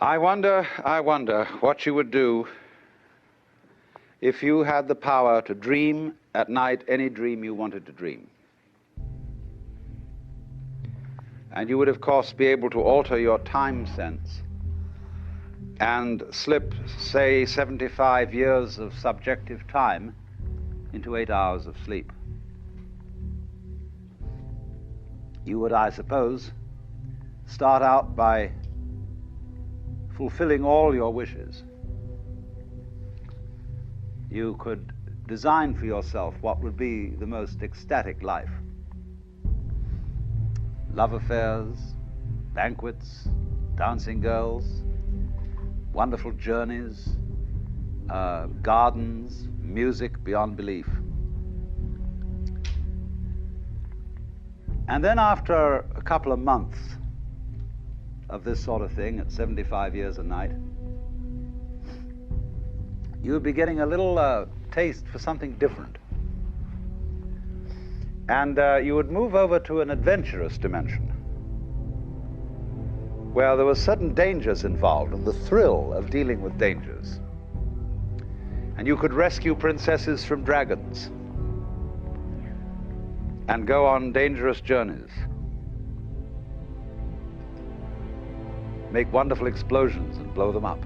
I wonder what you would do if you had the power to dream at night any dream you wanted to dream. And you would, of course, be able to alter your time sense and slip, say, 75 years of subjective time into 8 hours of sleep. You would, I suppose, start out by fulfilling all your wishes. You could design for yourself what would be the most ecstatic life. Love affairs, banquets, dancing girls, wonderful journeys, gardens, music beyond belief. And then after a couple of months of this sort of thing at 75 years a night, you would be getting a little taste for something different. And you would move over to an adventurous dimension where there were certain dangers involved and the thrill of dealing with dangers. And you could rescue princesses from dragons and go on dangerous journeys, make wonderful explosions and blow them up,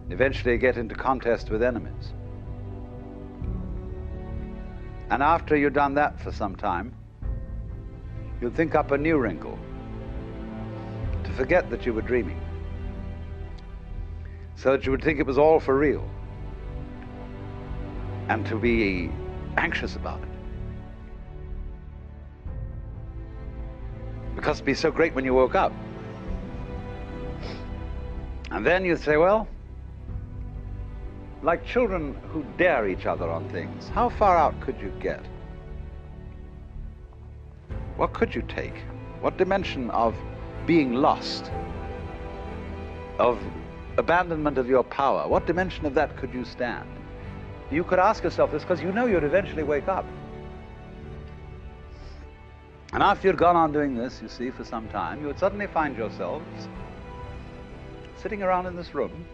eventually get into contest with enemies. And after you've done that for some time, you'd think up a new wrinkle to forget that you were dreaming, so that you would think it was all for real, and to be anxious about it, because it'd be so great when you woke up. And then you'd say, well, like children who dare each other on things, how far out could you get? What could you take? What dimension of being lost, of abandonment of your power, what dimension of that could you stand? You could ask yourself this because you know you'd eventually wake up. And after you'd gone on doing this, you see, for some time, you would suddenly find yourselves sitting around in this room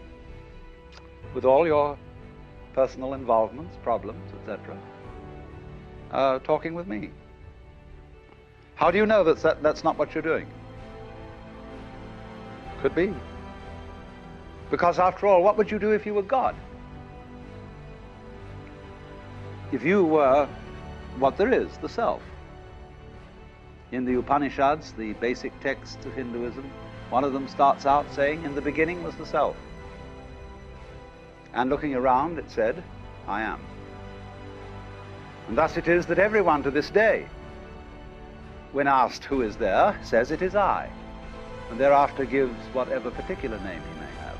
with all your personal involvements, problems, etc., talking with me. How do you know that that's not what you're doing? Could be. Because after all, what would you do if you were God? If you were what there is, the self. In the Upanishads, the basic texts of Hinduism, one of them starts out saying, in the beginning was the self. And looking around, it said, I am. And thus it is that everyone to this day, when asked who is there, says it is I, and thereafter gives whatever particular name he may have.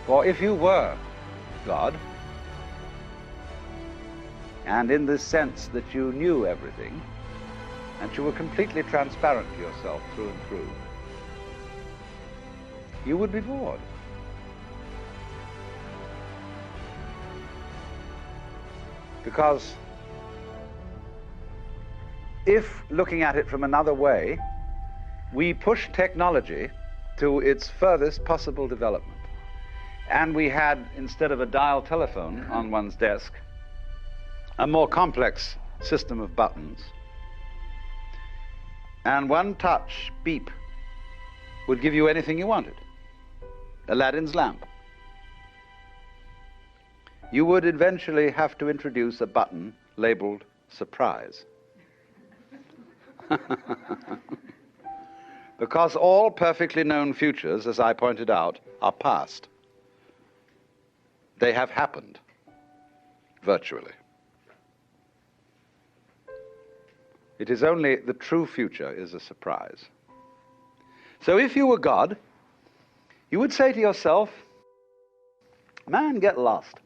For if you were God, and in this sense that you knew everything, and you were completely transparent to yourself through and through, you would be bored. Because if, looking at it from another way, we push technology to its furthest possible development, and we had, instead of a dial telephone on one's desk, a more complex system of buttons, and one touch beep would give you anything you wanted, Aladdin's lamp, you would eventually have to introduce a button labeled surprise. Because all perfectly known futures, as I pointed out, are past. They have happened, virtually. It is only the true future is a surprise. So if you were God, you would say to yourself, man, get lost.